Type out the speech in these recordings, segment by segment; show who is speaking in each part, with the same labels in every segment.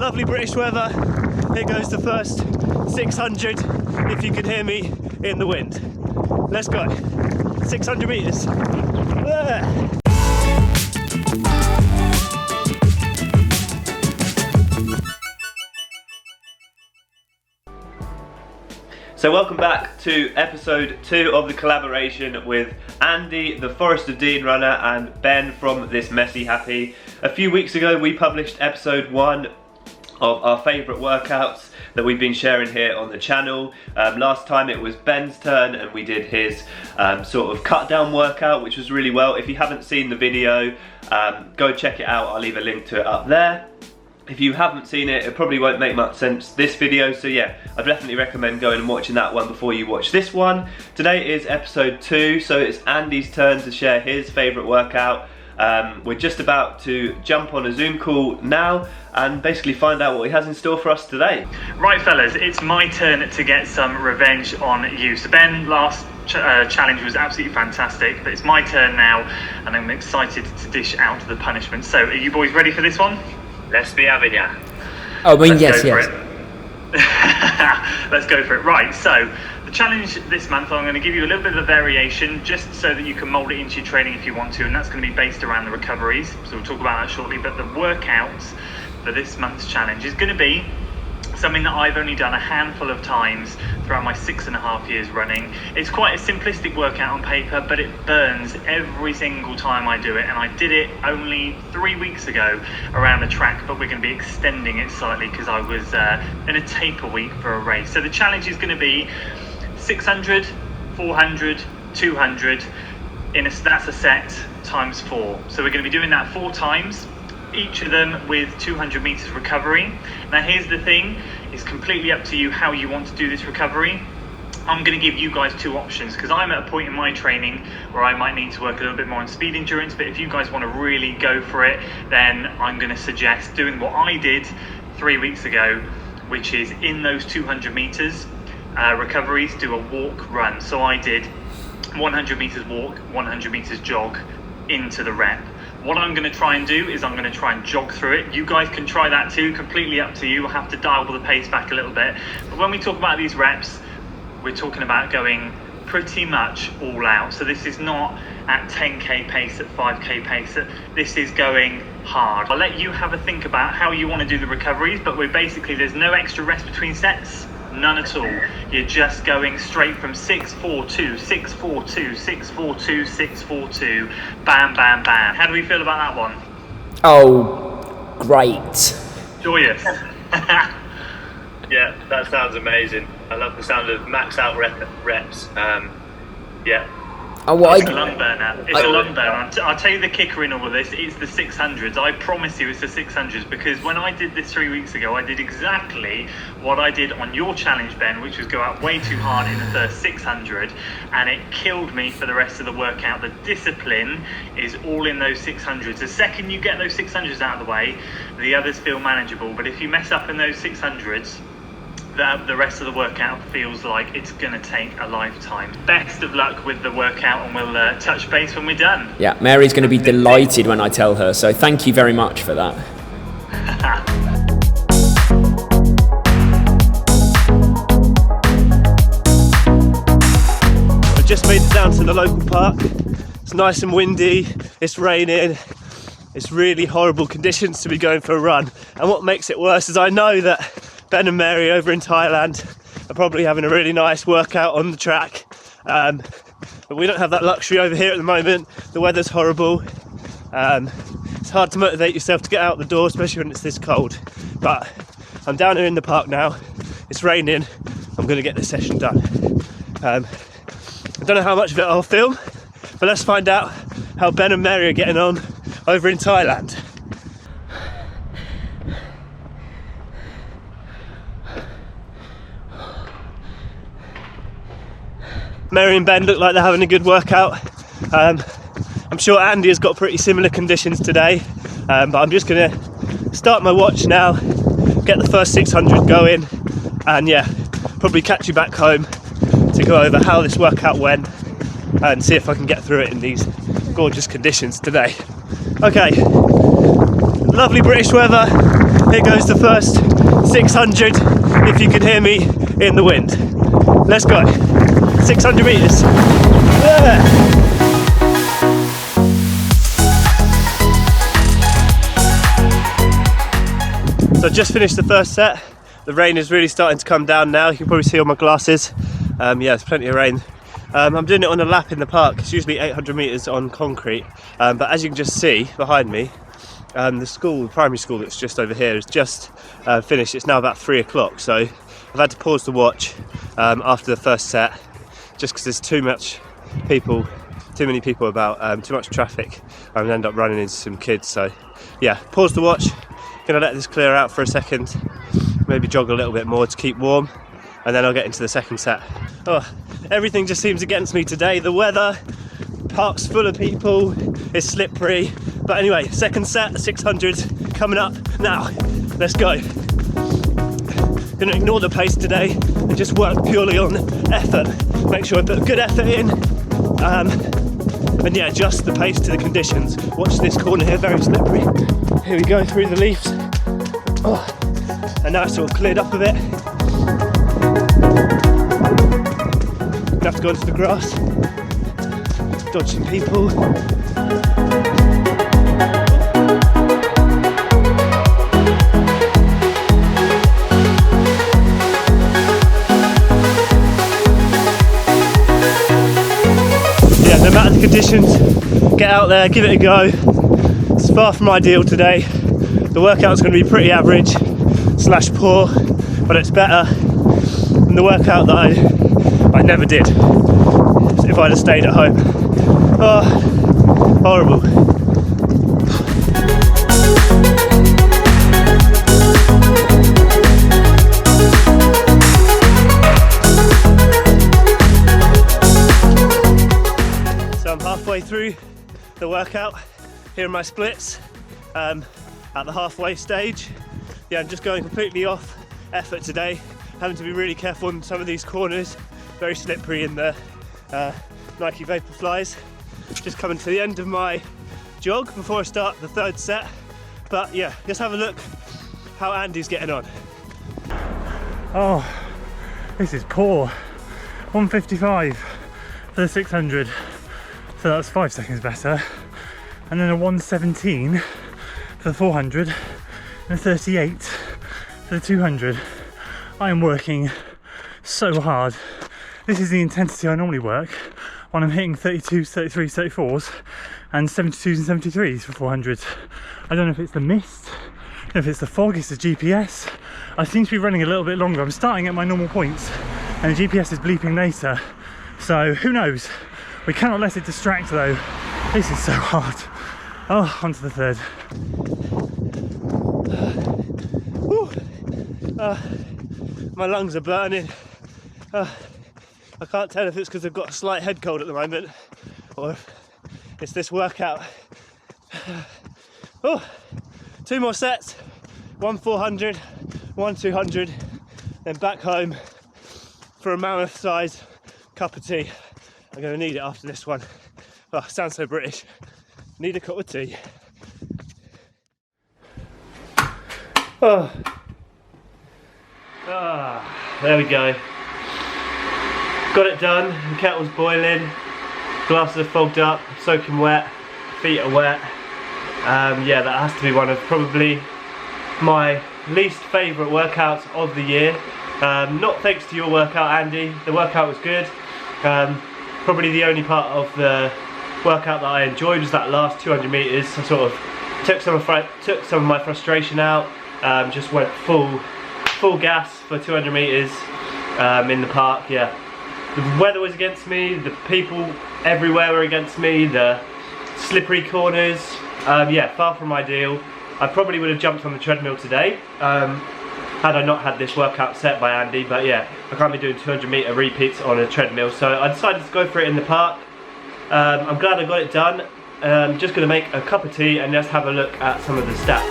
Speaker 1: Lovely British weather. Here goes the first 600, if you can hear me in the wind. Let's go. 600 metres. So welcome back to episode 2 of the collaboration with Andy, the Forest of Dean runner, and Ben from This Messy Happy. A few weeks ago we published episode 1 of our favourite workouts that we've been sharing here on the channel. Last time it was Ben's turn and we did his sort of cut down workout, which was really well. If you haven't seen the video, go check it out. I'll leave a link to it up there. If you haven't seen it, it probably won't make much sense this video, so yeah, I definitely recommend going and watching that one before you watch this one. Today is episode 2, so it's Andy's turn to share his favourite workout. We're just about to jump on a Zoom call now and basically find out what he has in store for us today.
Speaker 2: Right fellas, it's my turn to get some revenge on you. So Ben, last challenge was absolutely fantastic, but it's my turn now and I'm excited to dish out the punishment. So are you boys ready for this one?
Speaker 3: Let's be having ya.
Speaker 4: Oh, I mean, yes.
Speaker 2: Let's go for it. Right, so the challenge this month, I'm going to give you a little bit of a variation just so that you can mould it into your training if you want to, and that's going to be based around the recoveries. So we'll talk about that shortly, but the workouts for this month's challenge is going to be something that I've only done a handful of times throughout my 6.5 years running. It's quite a simplistic workout on paper, but it burns every single time I do it, and I did it only 3 weeks ago around the track, but we're going to be extending it slightly because I was in a taper week for a race. So the challenge is going to be 600, 400, 200, that's a set times 4. So we're going to be doing that 4 times, each of them with 200 meters recovery. Now here's the thing, it's completely up to you how you want to do this recovery. I'm going to give you guys 2 options because I'm at a point in my training where I might need to work a little bit more on speed endurance, but if you guys want to really go for it, then I'm going to suggest doing what I did 3 weeks ago, which is in those 200 meters recoveries, do a walk run. So I did 100 meters walk, 100 meters jog into the rep. What I'm going to try and do is I'm going to try and jog through it. You guys can try that too, completely up to you. We'll have to dial the pace back a little bit. But when we talk about these reps, we're talking about going pretty much all out. So this is not at 10k pace, at 5k pace. This is going hard. I'll let you have a think about how you want to do the recoveries, but there's no extra rest between sets. None at all. You're just going straight from 642, 642, 642, 642, bam, bam, bam. How do we feel about that one?
Speaker 4: Oh, great.
Speaker 2: Joyous.
Speaker 3: Yeah, that sounds amazing. I love the sound of max out reps. Yeah.
Speaker 4: Oh, well,
Speaker 2: It's a lung burner. It's a lung burner. I'll tell you the kicker in all of this. It's the 600s. I promise you it's the 600s, because when I did this 3 weeks ago, I did exactly what I did on your challenge, Ben, which was go out way too hard in the first 600, and it killed me for the rest of the workout. The discipline is all in those 600s. The second you get those 600s out of the way, the others feel manageable. But if you mess up in those 600s, the rest of the workout feels like it's going to take a lifetime. Best of luck with the workout, and we'll touch base when we're done.
Speaker 4: Yeah, Mary's going to be delighted when I tell her, so thank you very much for that.
Speaker 1: I've just made it down to the local park. It's nice and windy, it's raining. It's really horrible conditions to be going for a run. And what makes it worse is I know that Ben and Mary over in Thailand are probably having a really nice workout on the track. But we don't have that luxury over here at the moment. The weather's horrible. It's hard to motivate yourself to get out the door, especially when it's this cold. But I'm down here in the park now. It's raining. I'm going to get this session done. I don't know how much of it I'll film, but let's find out how Ben and Mary are getting on over in Thailand. Mary and Ben look like they're having a good workout. I'm sure Andy has got pretty similar conditions today, but I'm just going to start my watch now, get the first 600 going, and yeah, probably catch you back home to go over how this workout went and see if I can get through it in these gorgeous conditions today. Okay, lovely British weather. Here goes the first 600, if you can hear me in the wind. Let's go. 600 metres. Yeah. So I just finished the first set. The rain is really starting to come down now. You can probably see on my glasses. Yeah, there's plenty of rain. I'm doing it on a lap in the park. It's usually 800 metres on concrete. But as you can just see behind me, the primary school that's just over here is just finished. It's now about 3 o'clock. So I've had to pause the watch after the first set, just because there's too many people about, too much traffic. I'm gonna end up running into some kids. So yeah, pause the watch. Gonna let this clear out for a second, maybe jog a little bit more to keep warm, and then I'll get into the second set. Oh, everything just seems against me today. The weather, park's full of people, it's slippery. But anyway, second set, 600 coming up now. Let's go. Gonna ignore the pace today and just work purely on effort. Make sure I put good effort in. And yeah, adjust the pace to the conditions. Watch this corner here, very slippery. Here we go through the leaves. Oh, and now it's sort of cleared up a bit. Gonna have to go into the grass, dodging people. Yeah, no matter the conditions, get out there, give it a go. It's far from ideal today. The workout's going to be pretty average / poor, but it's better than the workout that I never did if I'd have stayed at home. Oh, horrible. So I'm halfway through the workout. Here are my splits at the halfway stage. Yeah, I'm just going completely off effort today, having to be really careful on some of these corners, very slippery in the Nike Vaporflies. Just coming to the end of my jog before I start the third set. But yeah, let's have a look how Andy's getting on.
Speaker 2: Oh, this is poor. 155 for the 600, so that's 5 seconds better. And then a 117 for the 400 and a 38 for the 200. I am working so hard. This is the intensity I normally work when I'm hitting 32s, 33s, 34s and 72s and 73s for 400s. I don't know if it's the mist, I don't know if it's the fog, it's the GPS. I seem to be running a little bit longer. I'm starting at my normal points and the GPS is bleeping later. So who knows? We cannot let it distract though. This is so hard. Oh, on to the third.
Speaker 1: My lungs are burning. I can't tell if it's because I've got a slight head cold at the moment or if it's this workout. Oh, 2 more sets, 1 400, 1 200, then back home for a mammoth size cup of tea. I'm going to need it after this one. Oh, sounds so British. Need a cup of tea. Oh. There we go. Got it done. The kettle's boiling. Glasses are fogged up, soaking wet. Feet are wet. Yeah, that has to be one of probably my least favourite workouts of the year. Not thanks to your workout, Andy. The workout was good. Probably the only part of the workout that I enjoyed was that last 200 metres. I sort of took some of my frustration out. Just went full gas for 200 metres in the park. Yeah, the weather was against me. The people everywhere were against me. The slippery corners. Yeah, far from ideal. I probably would have jumped on the treadmill today had I not had this workout set by Andy. But yeah, I can't be doing 200 metre repeats on a treadmill, so I decided to go for it in the park. I'm glad I got it done. I'm just going to make a cup of tea and just have a look at some of the stats.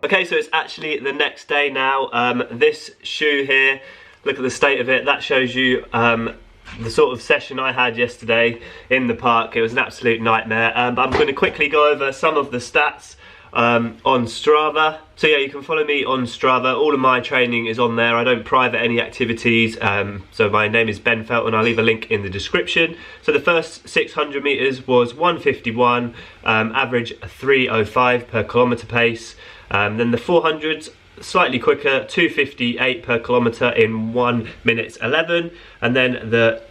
Speaker 1: Okay, so it's actually the next day now. This shoe here, look at the state of it. That shows you the sort of session I had yesterday in the park. It was an absolute nightmare, but I'm going to quickly go over some of the stats on Strava. So yeah, you can follow me on Strava. All of my training is on there. I don't private any activities. So my name is Ben Felton. I'll leave a link in the description. So the first 600 meters was 1:51, average 3:05 per kilometer pace. Then the 400s, slightly quicker, 2:58 per kilometer in 1 minute 11. And then the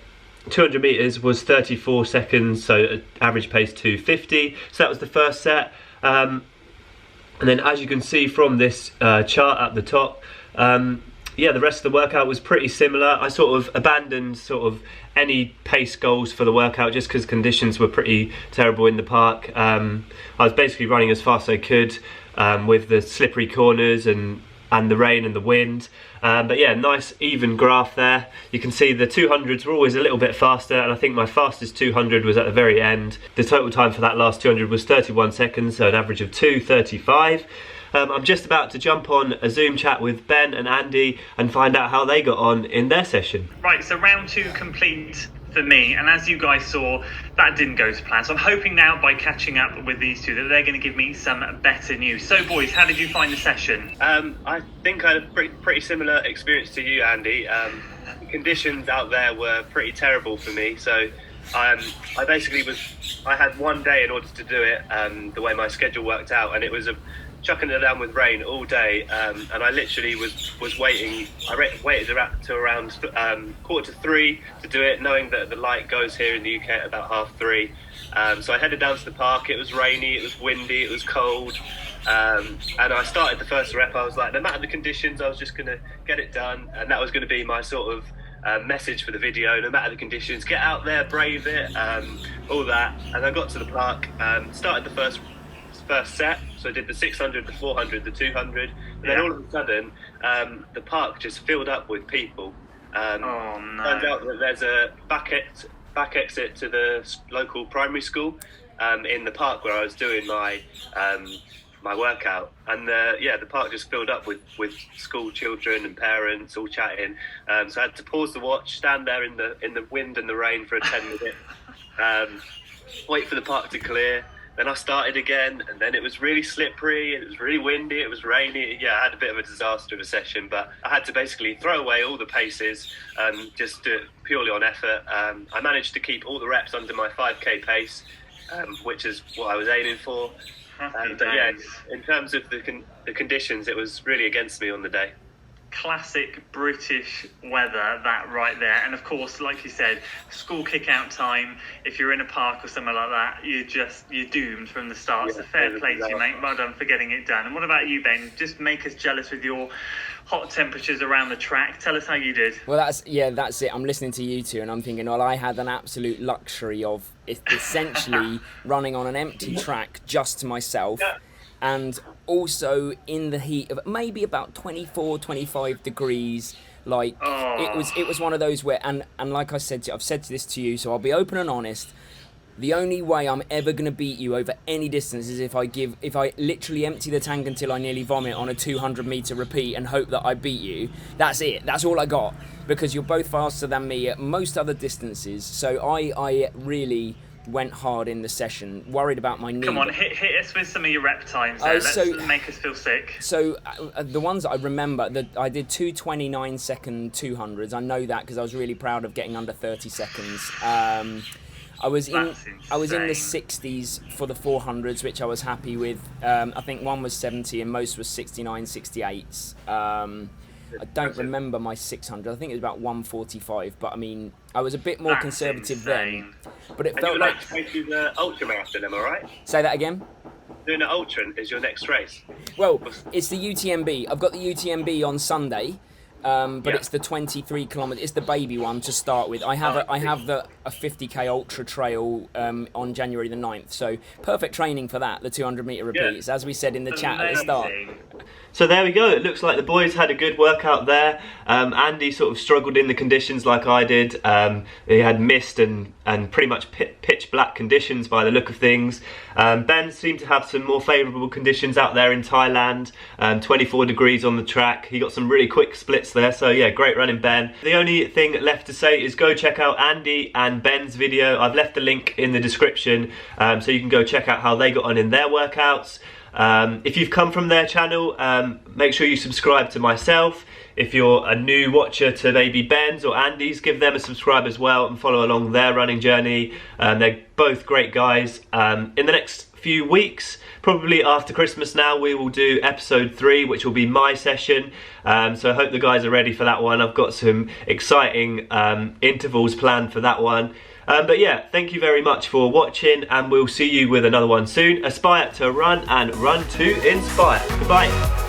Speaker 1: 200 meters was 34 seconds, so average pace 2:50. So that was the first set. And then as you can see from this chart at the top, yeah, the rest of the workout was pretty similar. I sort of abandoned any pace goals for the workout just because conditions were pretty terrible in the park. I was basically running as fast as I could with the slippery corners and the rain and the wind. But yeah, nice even graph there. You can see the 200s were always a little bit faster, and I think my fastest 200 was at the very end. The total time for that last 200 was 31 seconds, so an average of 2:35. I'm just about to jump on a Zoom chat with Ben and Andy and find out how they got on in their session.
Speaker 2: Right, so round 2 complete for me, and as you guys saw, that didn't go to plan. So I'm hoping now by catching up with these two that they're going to give me some better news. So boys, how did you find the session?
Speaker 3: I think I had a pretty similar experience to you, Andy. The conditions out there were pretty terrible for me, so I had one day in order to do it, the way my schedule worked out, and it was chucking it down with rain all day, and I literally was waiting. I waited to around 2:45 to do it, knowing that the light goes here in the UK at about 3:30. So I headed down to the park. It was rainy, it was windy, it was cold, and I started the first rep. I was like, no matter the conditions, I was just going to get it done, and that was going to be my sort of message for the video. No matter the conditions, get out there, brave it, all that. And I got to the park, started the first set, so I did the 600, the 400, the 200, and then all of a sudden the park just filled up with people.
Speaker 2: Oh no.
Speaker 3: Turns out that there's a back exit to the local primary school in the park where I was doing my workout, and the park just filled up with school children and parents all chatting, so I had to pause the watch, stand there in the wind and the rain for a 10-minute wait for the park to clear. Then I started again, and then it was really slippery, it was really windy, it was rainy. Yeah, I had a bit of a disaster of a session, but I had to basically throw away all the paces, just do it purely on effort. I managed to keep all the reps under my 5k pace, which is what I was aiming for. But yeah, in terms of the conditions, it was really against me on the day.
Speaker 2: Classic British weather, that right there. And of course, like you said, school kick-out time, if you're in a park or somewhere like that, you're doomed from the start.
Speaker 3: Yeah,
Speaker 2: so fair play to you, mate. Well done for getting it done. And what about you, Ben? Just make us jealous with your hot temperatures around the track. Tell us how you did.
Speaker 4: Well, that's it. I'm listening to you two and I'm thinking, well, I had an absolute luxury of essentially running on an empty track just to myself. Yeah. And also in the heat of maybe about 24, 25 degrees, it was one of those where, and like I said, I've said this to you, so I'll be open and honest. The only way I'm ever going to beat you over any distance is if I literally empty the tank until I nearly vomit on a 200 meter repeat and hope that I beat you. That's it. That's all I got, because you're both faster than me at most other distances. So I really went hard in the session, worried about my knee.
Speaker 2: Come on, hit us with some of your rep times there. Let's make us feel sick.
Speaker 4: So the ones that I remember, that I did 2:29 second 200s. I know that because I was really proud of getting under 30 seconds. I was in the 60s for the 400s, which I was happy with. I think one was 70 and most was 69, 68s. I don't remember my 600. I think it was about 145. But I mean, I was a bit more conservative then. But it felt like
Speaker 3: you do the ultra marathon. Am I right?
Speaker 4: Say that again.
Speaker 3: Doing an ultra is your next race.
Speaker 4: Well, it's the UTMB. I've got the UTMB on Sunday. But it's the 23 kilometre. It's the baby one to start with. I have a 50k ultra trail on January the 9th. So perfect training for that. The 200 metre repeats, as we said in the chat at the start.
Speaker 1: So there we go. It looks like the boys had a good workout there. Andy sort of struggled in the conditions like I did. He had mist and and pretty much pitch black conditions by the look of things. Ben seemed to have some more favourable conditions out there in Thailand, 24 degrees on the track. He got some really quick splits there, so yeah, great running, Ben. The only thing left to say is go check out Andy and Ben's video. I've left the link in the description, so you can go check out how they got on in their workouts. If you've come from their channel, make sure you subscribe to myself. If you're a new watcher to maybe Ben's or Andy's, give them a subscribe as well and follow along their running journey. They're both great guys. In the next few weeks, probably after Christmas now, we will do episode 3, which will be my session. So I hope the guys are ready for that one. I've got some exciting intervals planned for that one. But yeah, thank you very much for watching, and we'll see you with another one soon. Aspire to run and run to inspire. Goodbye.